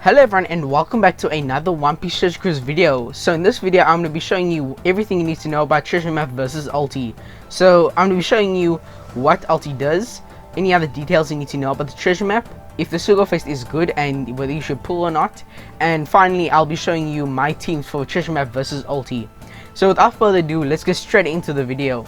Hello everyone and welcome back to another One Piece Treasure Cruise video. So in this video I'm going to be showing you everything you need to know about Treasure Map versus Ulti. So I'm going to be showing you what Ulti does, any other details you need to know about the Treasure Map, if the Sugofest is good and whether you should pull or not, and finally I'll be showing you my teams for Treasure Map versus Ulti. So without further ado, let's get straight into the video.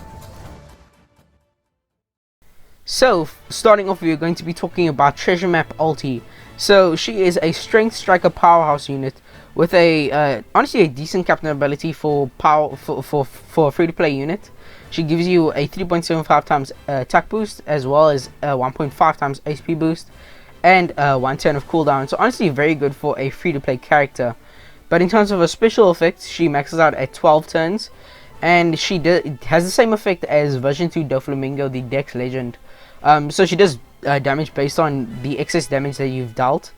So starting off, we're going to be talking about Treasure Map Ulti. So she is a strength striker powerhouse unit with a honestly a decent captain ability for a free-to-play unit. She gives you a 3.75 times attack boost as well as 1.5 times HP boost and 1 turn of cooldown. So honestly very good for a free-to-play character. But in terms of her special effects, she maxes out at 12 turns, and she has the same effect as version 2 Doflamingo, the Dex Legend. So she does damage based on the excess damage that you've dealt.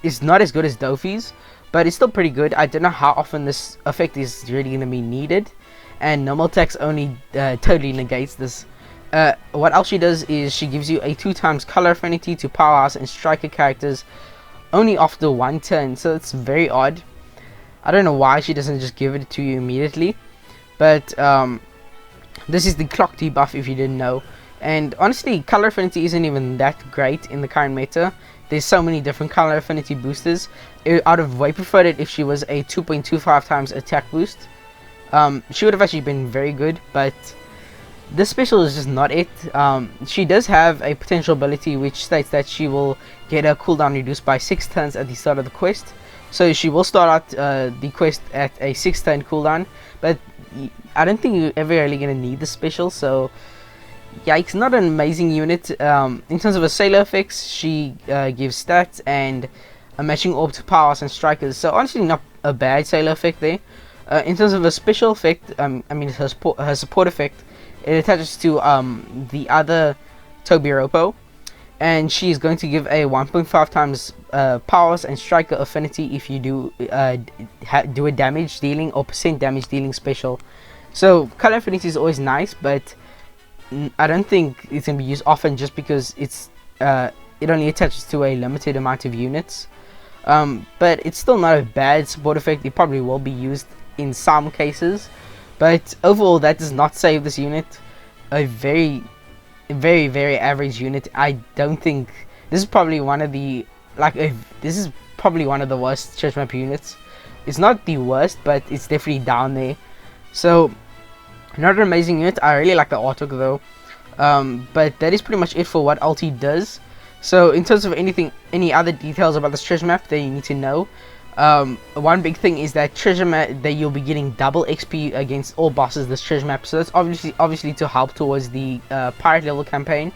It's not as good as Dofi's, but it's still pretty good. I don't know how often this effect is really going to be needed, and normal attacks only totally negates this. What else she does is she gives you a 2 times color affinity to powerhouse and striker characters only after 1 turn, so it's very odd. I don't know why she doesn't just give it to you immediately, but this is the clock debuff if you didn't know. And honestly, color affinity isn't even that great in the current meta. There's so many different color affinity boosters. I would have way preferred it if she was a 2.25 times attack boost. She would have actually been very good, but this special is just not it. She does have a potential ability which states that she will get her cooldown reduced by 6 turns at the start of the quest. So she will start out the quest at a 6 turn cooldown, but I don't think you're ever really going to need this special, so yikes, not an amazing unit. In terms of her sailor effects, she gives stats and a matching orb to powers and strikers, so honestly not a bad sailor effect there. In terms of her special effect, I mean her support effect, it attaches to the other Tobiropo, and she is going to give a 1.5 times powers and striker affinity if you do a damage dealing or percent damage dealing special. So color affinity is always nice, but I don't think it's going to be used often just because it only attaches to a limited amount of units. But it's still not a bad support effect. It probably will be used in some cases, but overall that does not save this unit. A very average unit. I don't think this is probably one of the worst Treasure Map units. It's not the worst, but it's definitely down there. So not an amazing unit. I really like the artwork though. But that is pretty much it for what Ulti does. So in terms of any other details about this Treasure Map that you need to know, one big thing is that Treasure Map that you'll be getting double XP against all bosses this Treasure Map. So that's obviously to help towards the pirate level campaign.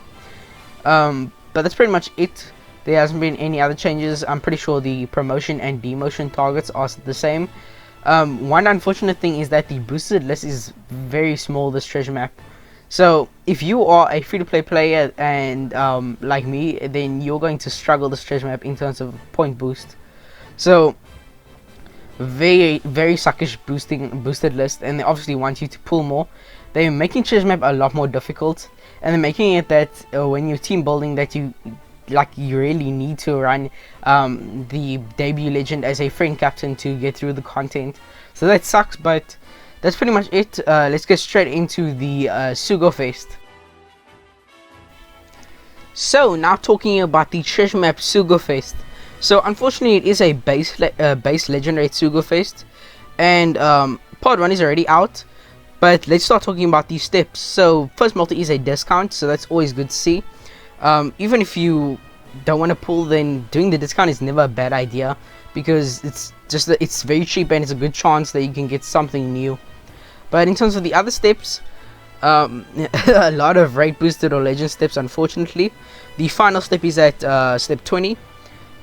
But that's pretty much it. There hasn't been any other changes. I'm pretty sure the promotion and demotion targets are the same. One unfortunate thing is that the boosted list is very small this Treasure Map. So if you are a free-to-play player and like me, then you're going to struggle this Treasure Map in terms of point boost. So very suckish boosted list, and they obviously want you to pull more. They're making Treasure Map a lot more difficult, and they're making it that when you're team building that you really need to run the debut legend as a friend captain to get through the content. So that sucks, but that's pretty much it. Let's get straight into the Sugofest. So now talking about the Treasure Map Sugofest. So unfortunately it is a base legendary Sugofest, and part 1 is already out. But let's start talking about these steps. So first multi is a discount, so that's always good to see. Even if you don't want to pull, then doing the discount is never a bad idea, because it's very cheap and it's a good chance that you can get something new. But in terms of the other steps, a lot of rate boosted or legend steps, unfortunately. The final step is at step 20.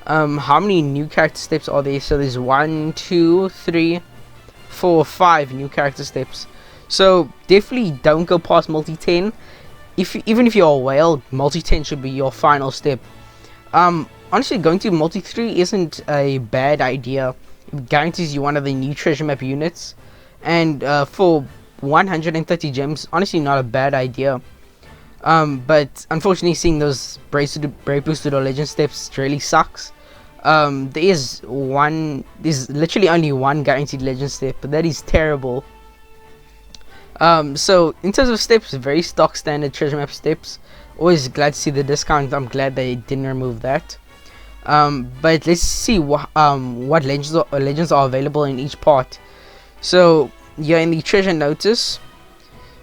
How many new character steps are there? So there's 1, 2, 3, 4, 5 new character steps. So definitely don't go past multi 10. Even if you're a whale, multi 10 should be your final step. Honestly, going to multi 3 isn't a bad idea. It guarantees you one of the new Treasure Map units, and for 130 gems, honestly not a bad idea. But unfortunately, seeing those brave boosted or legend steps really sucks. There's literally only one guaranteed legend step, but that is terrible. So in terms of steps, very stock standard treasure map steps. Always glad to see the discount. I'm glad they didn't remove that. But let's see what legends are available in each part. So yeah, in the treasure notice,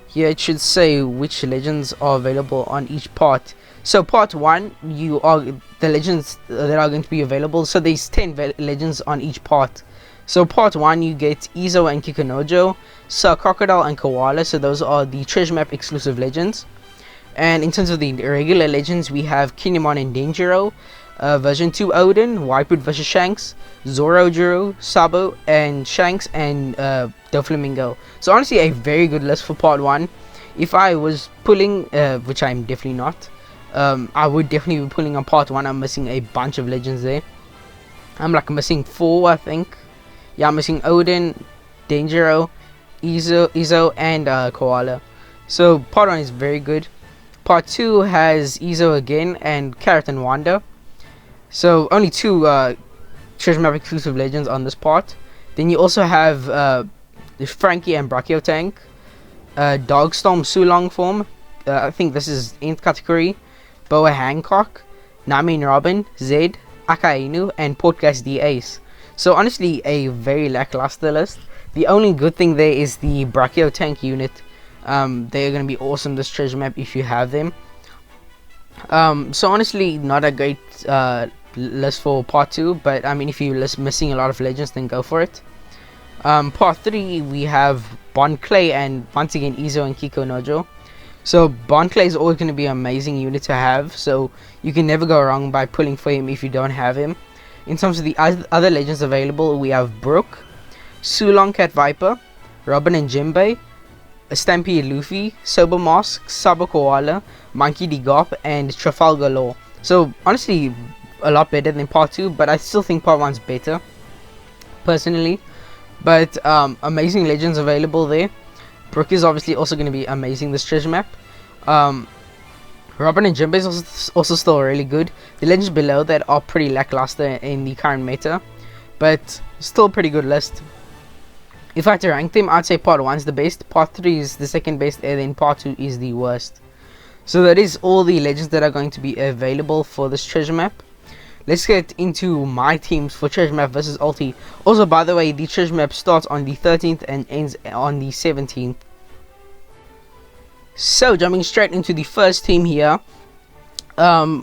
here it should say which legends are available on each part. So part 1, the legends that are going to be available. So there's 10 legends on each part. So part 1, you get Izo and Kikunojo, Sir Crocodile and Koala. So those are the treasure map exclusive legends. And in terms of the regular legends, we have Kinemon and Denjiro, version 2 Odin, Whitewood vs Shanks, Zoro, Sabo and Shanks, and Doflamingo. So honestly, a very good list for part 1. If I was pulling, which I'm definitely not, I would definitely be pulling on part 1. I'm missing a bunch of legends there. I'm like missing 4, I think. Yeah, I'm missing Odin, Denjiro, Izo and Koala. So part 1 is very good. Part 2 has Izo again and Carrot and Wanda. So only 2 treasure map exclusive legends on this part. Then you also have Frankie and Brachio Tank, Dogstorm Sulong form. I think this is nth category. Boa Hancock, Nami and Robin, Zed, Akainu, and Portgas D Ace. So honestly, a very lackluster list. The only good thing there is the Brachio Tank unit. They're going to be awesome this treasure map if you have them. So honestly, not a great list for part 2, but I mean, if you're missing a lot of legends, then go for it. Part 3, we have Bon Clay and once again Izo and Kikunojo. So Bon Clay is always going to be an amazing unit to have, so you can never go wrong by pulling for him if you don't have him. In terms of the other legends available, we have Brook, Sulong Cat Viper, Robin and Jinbei, Stampede Luffy, Sober Mask, Sabo Koala, Monkey D. Gop, and Trafalgar Law. So honestly, a lot better than part 2, but I still think part 1's better, personally. But amazing legends available there. Brook is obviously also going to be amazing this treasure map. Robin and Jinbei is also still really good. The legends below that are pretty lackluster in the current meta, but still a pretty good list. If I had to rank them, I'd say part 1's the best, part 3 is the second best, and then part 2 is the worst. So that is all the legends that are going to be available for this treasure map. Let's get into my teams for treasure map versus ulti. Also, by the way, the treasure map starts on the 13th and ends on the 17th. So jumping straight into the first team here,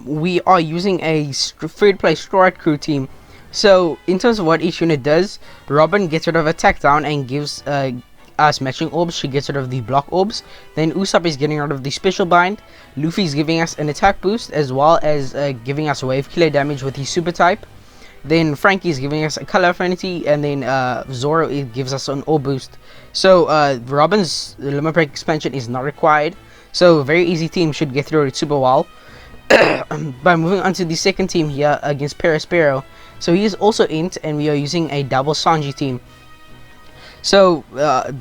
we are using a third place Stride Crew team. So in terms of what each unit does, Robin gets rid of attack down and gives us matching orbs. She gets rid of the block orbs. Then Usopp is getting rid of the special bind. Luffy is giving us an attack boost as well as giving us wave killer damage with his super type. Then Frankie is giving us a color affinity, and then Zoro gives us an orb boost. So Robin's limit break expansion is not required, so very easy team should get through it super well. By moving on to the second team here against Perispero. So he is also int, and we are using a double Sanji team. So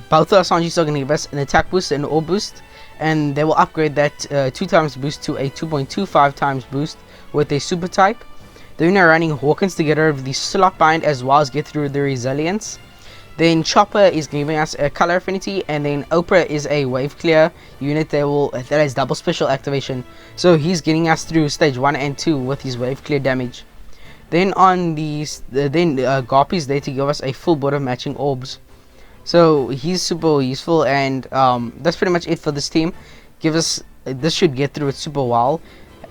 both our Sanjis are going to give us an attack boost and an orb boost, and they will upgrade that 2 times boost to a 2.25 times boost with a super type. Then we are running Hawkins to get rid of the slot bind as well as get through the resilience. Then Chopper is giving us a color affinity, and then Oprah is a wave clear unit that has double special activation. So he's getting us through stage 1 and 2 with his wave clear damage. Then on Garp is there to give us a full board of matching orbs. So he's super useful, and that's pretty much it for this team. This should get through it super well.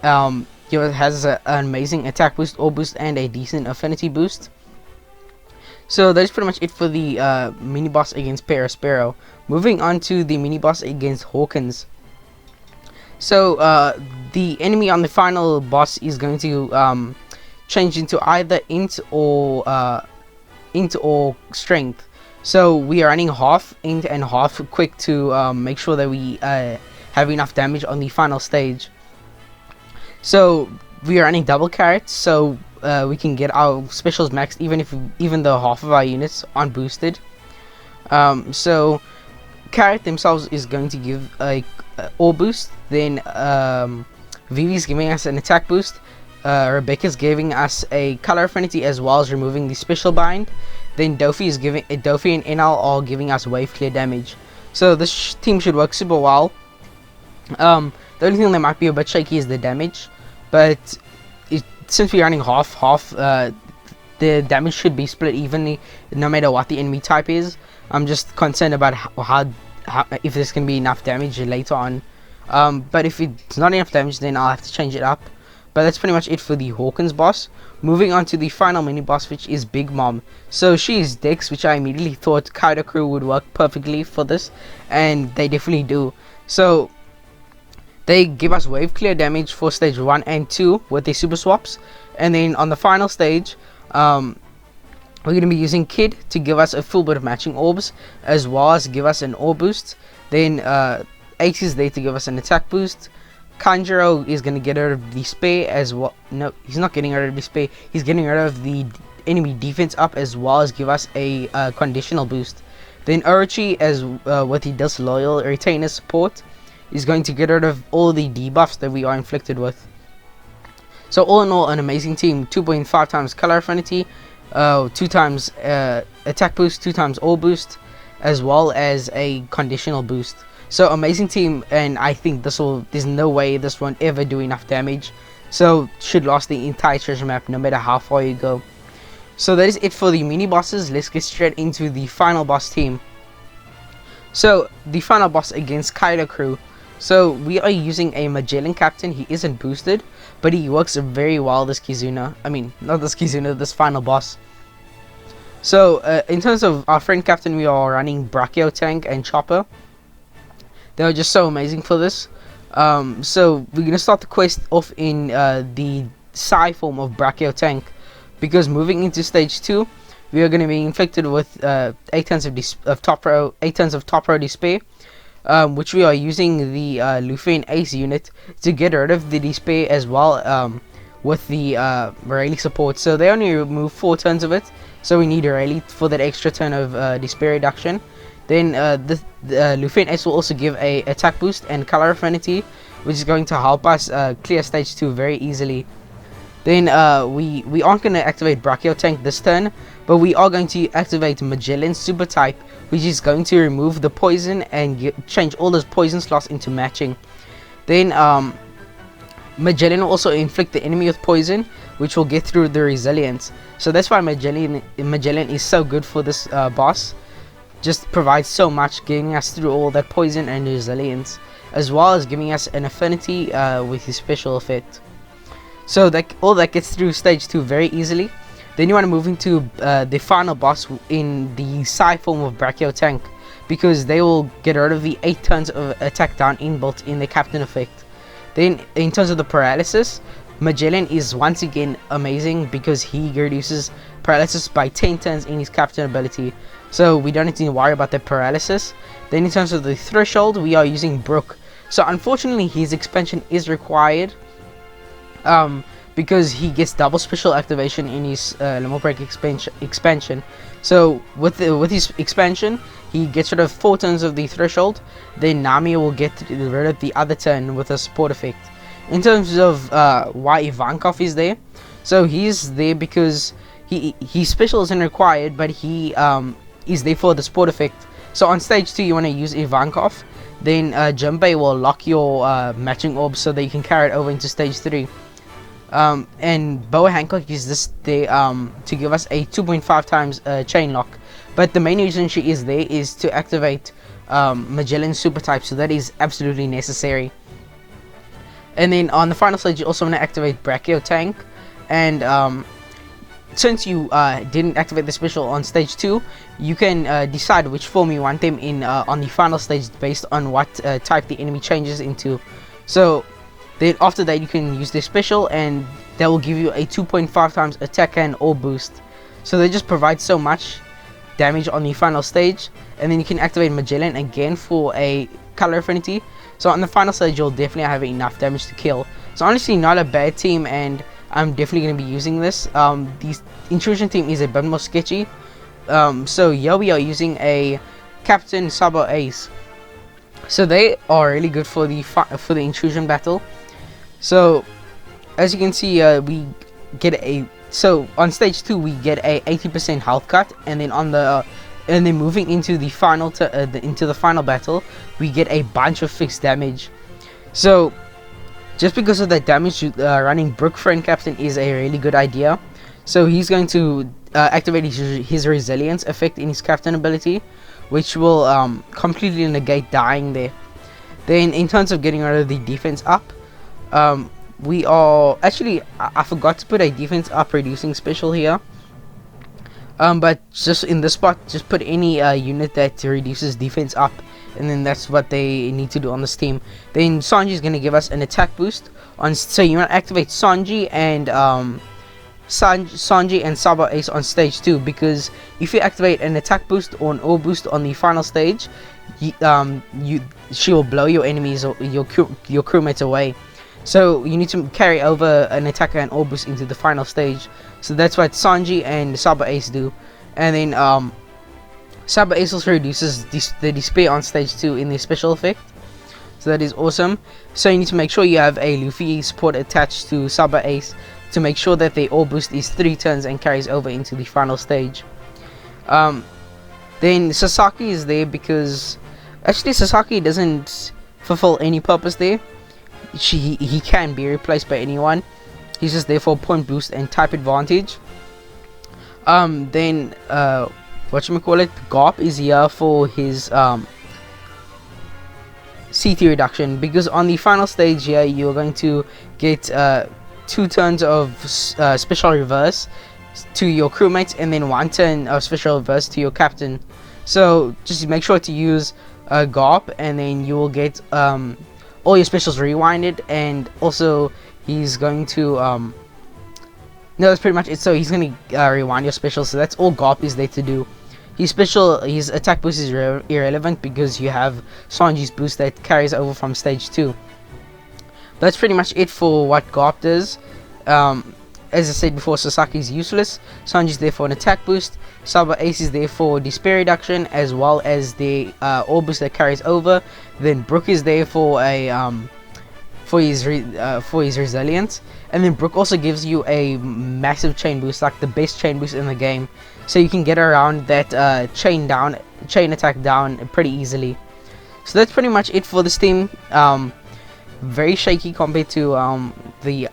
Has an amazing attack boost, orb boost, and a decent affinity boost. So that's pretty much it for the mini boss against Perispero. Moving on to the mini boss against Hawkins. So the enemy on the final boss is going to change into either int or strength. So we are running half int and half quick to make sure that we have enough damage on the final stage. So we are running double carrots, so we can get our specials maxed even though half of our units aren't boosted. So carrot themselves is going to give a orb boost. Then Vivi is giving us an attack boost. Rebecca's giving us a color affinity as well as removing the special bind. Then Dofi and NL are giving us wave clear damage. So this team should work super well. The only thing that might be a bit shaky is the damage, but since we're running half, the damage should be split evenly no matter what the enemy type is. I'm just concerned about how if there's gonna be enough damage later on. But if it's not enough damage, then I'll have to change it up. But that's pretty much it for the Hawkins boss. Moving on to the final mini boss, which is Big Mom. So she is Dex, which I immediately thought Kaido Crew would work perfectly for this, and they definitely do. So they give us wave clear damage for stage 1 and 2 with their super swaps, and then on the final stage, we're going to be using Kid to give us a full bit of matching orbs, as well as give us an orb boost. Then Ace is there to give us an attack boost. Kanjuro is going to get rid of the spare as well. No, he's not getting rid of the spare. He's getting rid of the enemy defense up, as well as give us a conditional boost. Then Orochi, as with the disloyal retainer support, is going to get rid of all the debuffs that we are inflicted with. So all in all, an amazing team. 2.5 times color affinity, 2 times attack boost, 2 times all boost, as well as a conditional boost. So amazing team, and I think there's no way this won't ever do enough damage. So should last the entire treasure map no matter how far you go. So that is it for the mini bosses. Let's get straight into the final boss team. So the final boss against Kaido Crew. So we are using a Magellan captain. He isn't boosted, but he works very well this Kizuna. I mean, not this Kizuna, this final boss. So in terms of our friend captain, we are running Brachio Tank and Chopper. They are just so amazing for this. So we're gonna start the quest off in the Psy form of Brachio Tank, because moving into stage 2, we are gonna be inflicted with 8 tons of top row despair. Which we are using the Luffy and Ace unit to get rid of the despair, as well with the Rayleigh support. So they only remove 4 turns of it, so we need a Rayleigh for that extra turn of despair reduction. Then the Luffy and Ace will also give a attack boost and color affinity, which is going to help us clear stage 2 very easily. Then we aren't going to activate Brachio Tank this turn, but we are going to activate Magellan Super Type, which is going to remove the poison and change all those poison slots into matching. Then Magellan will also inflict the enemy with poison, which will get through the resilience. So that's why Magellan is so good for this boss. Just provides so much, getting us through all that poison and resilience, as well as giving us an affinity with his special effect. So all that gets through stage 2 very easily. Then you want to move into the final boss in the Psy form of Brachio Tank, because they will get rid of the 8 turns of attack down inbuilt in the captain effect. Then in terms of the paralysis, Magellan is once again amazing, because he reduces paralysis by 10 turns in his captain ability. So we don't need to worry about the paralysis. Then in terms of the threshold, we are using Brook. So unfortunately his expansion is required, because he gets double special activation in his Limit Break expansion. So with his expansion, he gets rid of 4 turns of the threshold. Then Nami will get rid of the other turn with a support effect. In terms of why Ivankov is there, so he's there because his special isn't required, but he is there for the support effect. So on stage 2 you want to use Ivankov. Then Junpei will lock your matching orbs so that you can carry it over into stage 3. And Boa Hancock is this there to give us a 2.5 times chain lock. But the main reason she is there is to activate Magellan Super Type, so that is absolutely necessary. And then on the final stage you also want to activate Brachio Tank, and since you didn't activate the special on stage 2, you can decide which form you want them in on the final stage based on what type the enemy changes into. So then after that you can use their special, and that will give you a 2.5 times attack and all boost. So they just provide so much damage on the final stage. And then you can activate Magellan again for a color affinity. So on the final stage you'll definitely have enough damage to kill. So honestly not a bad team, and I'm definitely going to be using this. The Intrusion team is a bit more sketchy. So here we are using a Captain Sabo Ace. So they are really good for the Intrusion battle. So as you can see, we get a, so on stage 2 we get a 80% health cut, and then on the and then moving into the final into the final battle, we get a bunch of fixed damage. So just because of that damage, running Brook Friend Captain is a really good idea. So he's going to activate his resilience effect in his captain ability, which will completely negate dying there. Then in terms of getting rid of the defense up, we are actually, I forgot to put a defense up reducing special here, but just in this spot, just put any unit that reduces defense up, and then that's what they need to do on this team. Then Sanji is going to give us an attack boost on, so you want to activate Sanji and Sanji and Saba Ace on stage 2, because if you activate an attack boost or an ore boost on the final stage, she will blow your enemies or your crewmates away. So you need to carry over an attacker and ore boost into the final stage. So that's what Sanji and Saba Ace do. And then Saba Ace also reduces the despair on stage 2 in the special effect. So that is awesome. So you need to make sure you have a Luffy support attached to Saba Ace to make sure that the ore boost is 3 turns and carries over into the final stage. Then Sasaki is there because actually Sasaki doesn't fulfill any purpose there. He can be replaced by anyone. He's just there for point boost and type advantage. Then whatchamacallit, Garp is here for his CT reduction, because on the final stage here you're going to get 2 turns of special reverse to your crewmates, and then 1 turn of special reverse to your captain. So just make sure to use Garp, and then you will get all your specials rewinded, and also he's going to no, that's pretty much it. So he's going to rewind your specials, so that's all Garp is there to do. His attack boost is irrelevant because you have Sanji's boost that carries over from stage 2. That's pretty much it for what Garp does. As I said before, Sasaki is useless. Sanji's there for an attack boost. Saba Ace is there for despair reduction, as well as the ore boost that carries over. Then Brook is there for a for his resilience, and then Brook also gives you a massive chain boost, like the best chain boost in the game. So you can get around that chain attack down pretty easily. So that's pretty much it for this team. Very shaky compared to the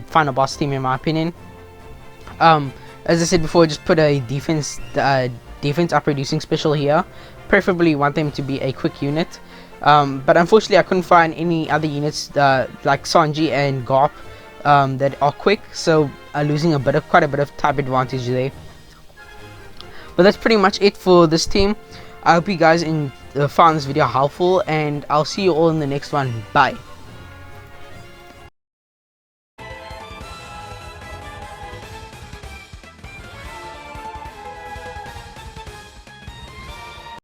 final boss team in my opinion. As I said before, just put a defense up reducing special here. Preferably want them to be a quick unit, but unfortunately I couldn't find any other units like Sanji and Garp that are quick, so losing quite a bit of type advantage there. But that's pretty much it for this team. I hope you guys found this video helpful, and I'll see you all in the next one. Bye.